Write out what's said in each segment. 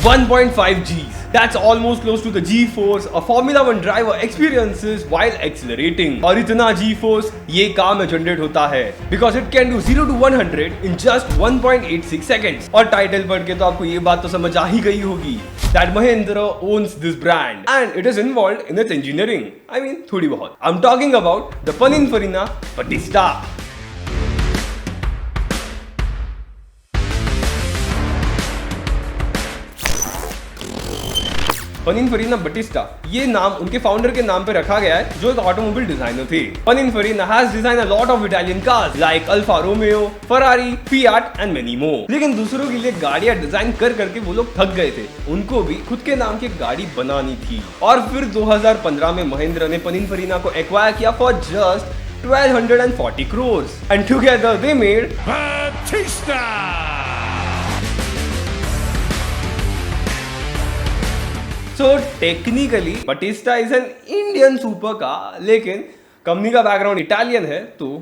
1.5 Gs. That's almost close to the G-force a Formula 1 driver experiences while accelerating. और इतना G-force ये car में generate होता है because it can do 0 to 100 in just 1.86 seconds. और title पढ़ के तो आपको ये बात तो समझ आ ही गई होगी that Mahindra owns this brand and it is involved in its engineering. I mean थोड़ी बहुत. I'm talking about the Pininfarina Battista. Pininfarina Battista ये नाम उनके फाउंडर के नाम पे रखा गया है जो एक ऑटोमोबाइल डिजाइनर थे। Pininfarina has designed a lot of Italian cars like Alfa Romeo, Ferrari, Fiat and many more. लेकिन दूसरों के लिए गाड़ियां डिजाइन कर करके वो लोग थक गए थे, उनको भी खुद के नाम की गाड़ी बनानी थी। और फिर 2015 में महिंद्रा ने Pininfarina को एक्वायर किया for just 1240 crores and together they made Battista. So technically Battista is an Indian supercar, लेकिन कंपनी का बैकग्राउंड इटालियन है तो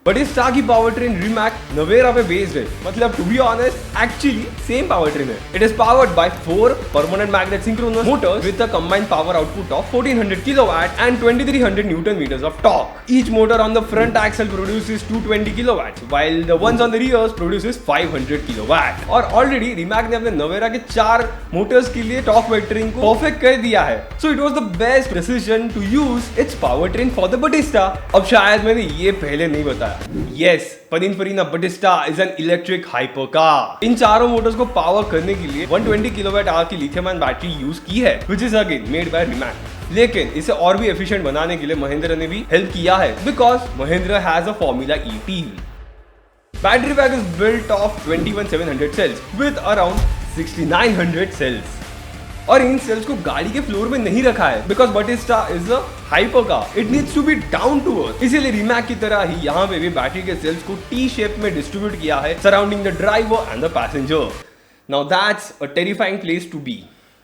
Battista की पावर ट्रेन रिमैक नवेरा पे बेस्ड है। मतलब to be honest actually same power train है। It is powered by 4 permanent magnet synchronous motors with a combined power output of 1400 kilowatt and 2300 newton metres of torque. Each motor on the front axle produces 220 kilowatt while the ones on the rears produces 500 kilowatt. और already Rimac ने अपने नवेरा के 4 Motors के लिए torque vectoring को perfect कर दिया है। So it was the best decision to use its power train for the Battista। अब शायद मैंने ये पहले नहीं बताया। Yes, Pininfarina Battista is an electric hypercar. इन चारों मोटर्स को पावर करने के लिए 120 किलोवाट आवर की लिथियम आयन बैटरी यूज की है, which is again made by Rimac. लेकिन इसे और भी एफिशिएंट बनाने के लिए महिंद्रा ने भी हेल्प किया है, because Mahindra has a Formula E team. Battery pack is built of 21700 cells with around 6900 cells. और इन सेल्स को गाड़ी के फ्लोर में नहीं रखा है because Battista is a hyper car, it needs to be down to earth. इसीलिए Rimac की तरह ही यहाँ पे भी बैटरी के सेल्स को टी शेप में डिस्ट्रीब्यूट किया है surrounding the driver and the passenger. Now that's a terrifying place to be.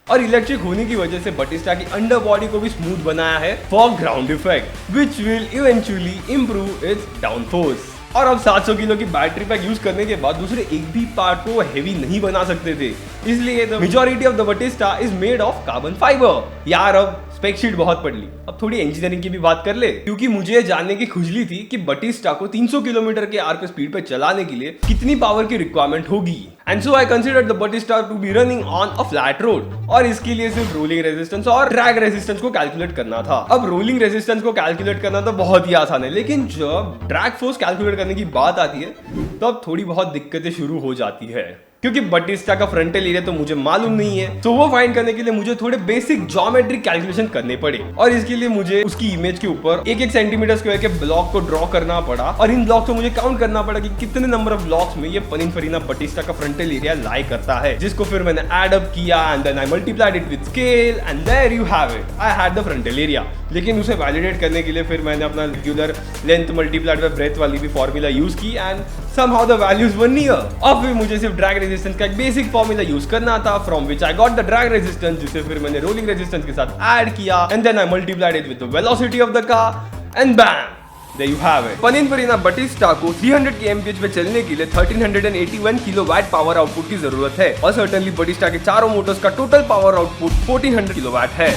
और इलेक्ट्रिक होने की वजह से Battista की अंडर बॉडी को भी स्मूथ बनाया है for ground effect which will eventually improve it's down force. और अब 700 किलो की बैटरी पैक यूज करने के बाद दूसरे एक भी पार्ट को हेवी नहीं बना सकते थे, इसलिए the majority of the Battista is made of carbon fibre. यार अब स्पेक शीट बहुत पढ़ ली, अब थोड़ी इंजीनियरिंग की भी बात कर ले, क्योंकि मुझे जानने की खुजली थी कि Battista को 300 किलोमीटर के आर पे स्पीड पे चलाने के लिए कितनी पावर की रिक्वायरमेंट होगी। And so I considered the Battista to be running on a flat road और इसके लिए सिर्फ रोलिंग रेजिस्टेंस और ड्रैग रेजिस्टेंस को कैलकुलेट करना था। अब रोलिंग रेजिस्टेंस को कैलकुलेट करना तो बहुत ही आसान है, लेकिन जब ड्रैग फोर्स कैलकुलेट करने की बात आती है तो अब थोड़ी बहुत दिक्कतें शुरू हो जाती है, क्योंकि Battista का फ्रंटल एरिया तो मुझे मालूम नहीं है। तो वो फाइंड करने के लिए मुझे थोड़े बेसिक ज्योमेट्रिक कैलकुलेशन करने पड़े और इसके लिए मुझे उसकी इमेज के ऊपर 1-1 सेंटीमीटर स्क्वायर के ब्लॉक को ड्रॉ करना पड़ा और इन ब्लॉक्स को मुझे काउंट करना पड़ा कि कितने नंबर ऑफ ब्लॉक्स में ये Pininfarina Battista का फ्रंटल एरिया लाई करता है, जिसको फिर मैंने एड अप किया and then I multiplied it with scale and there you have it, I had the frontal area. लेकिन उसे वैलिडेट करने के लिए फिर मैंने अपना regular length multiplied by breadth वाली भी फॉर्मूला यूज की and somehow the values were near. अब फिर मुझे सिर्फ ड्रैग रेजिस्टेंस का एक बेसिक फॉर्मूला यूज करना था from which I got the drag resistance, जिसे फिर मैंने रोलिंग रेजिस्टेंस के साथ ऐड किया and then I multiplied it with the velocity of the car and bam there you have it. Pininfarina Battista को 300 kmph पे चलने के लिए 1381 किलोवाट पावर आउटपुट की जरूरत है और सर्टेनली Battista के चारों मोटर्स का टोटल पावर आउटपुट 1400 किलोवाट है।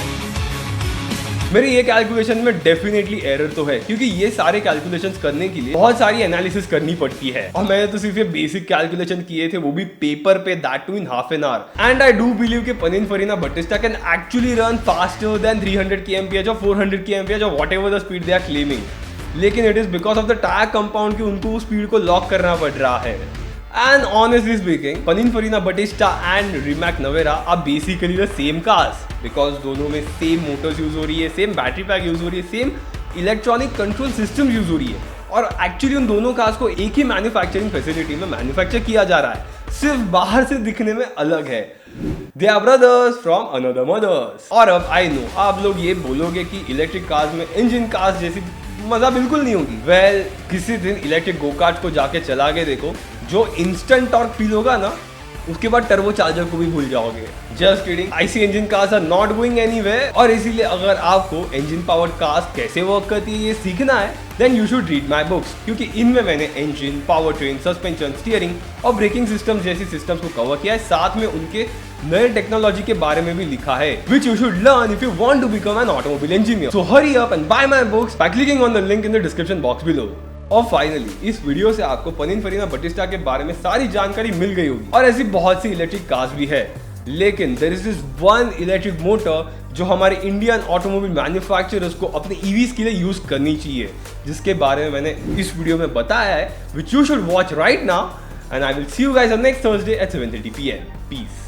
मेरी ये कैलकुलेशन में डेफिनेटली एरर तो है, क्योंकि ये सारे कैलकुलेशंस करने के लिए बहुत सारी एनालिसिस करनी पड़ती है और मैंने तो सिर्फ ये बेसिक कैलकुलेशन किए थे, वो भी पेपर पे, that too in half an hour. And I do believe कि Pininfarina Battista can actually run faster than 300 kmph और 400 kmph और whatever the speed they are claiming, लेकिन it is because of the tyre compound कि उनको speed को lock करना पड़ रहा है। And honestly speaking, Pininfarina Battista and Rimac Navara are basically the same cars because दोनों में सेम मोटर्स यूज हो रही है, सेम बैटरी पैक यूज हो रही है, same electronic control system use हो रही है और एक्चुअली उन दोनों कार्स को एक ही मैन्युफैक्चरिंग फैसिलिटी में मैन्युफैक्चर किया जा रहा है, सिर्फ बाहर से दिखने में अलग है। They are brothers from another mothers। और अब आई नो आप लोग ये बोलोगे कि इलेक्ट्रिक कार्स में इंजन कार्स जैसी मजा बिल्कुल नहीं होगी। वेल, किसी दिन इलेक्ट्रिक गो कार्ट को जाके चला के देखो, जो इंस्टेंट टॉर्क फील होगा ना, उसके बाद टर्बो चार्जर को भी भूल जाओगे। Just kidding, IC engine cars are not going anywhere और इसीलिए अगर आपको इंजन पावर्ड कार्स कैसे वर्क करती है ये सीखना है then you should read my books, क्योंकि इनमें मैंने engine, power train, suspension, steering और ब्रेकिंग सिस्टम जैसी सिस्टम्स को कवर किया है, साथ में उनके नए टेक्नोलॉजी के बारे में भी लिखा है, which you should learn if you want to become an automobile engineer. So hurry up and buy my books by clicking on the link in the description box below. और फाइनली इस video से आपको पिनिनफरिना Batista के बारे में सारी जानकारी मिल गई होगी, और ऐसी बहुत सी इलेक्ट्रिक कार्स भी है, लेकिन there is this one electric motor जो हमारे इंडियन ऑटोमोबाइल मैन्युफैक्चरर्स को अपने ईवीज के लिए यूज करनी चाहिए, जिसके बारे में मैंने इस वीडियो में बताया है, which you should watch right now, and I will see you guys on next Thursday at 7:30 PM. Peace.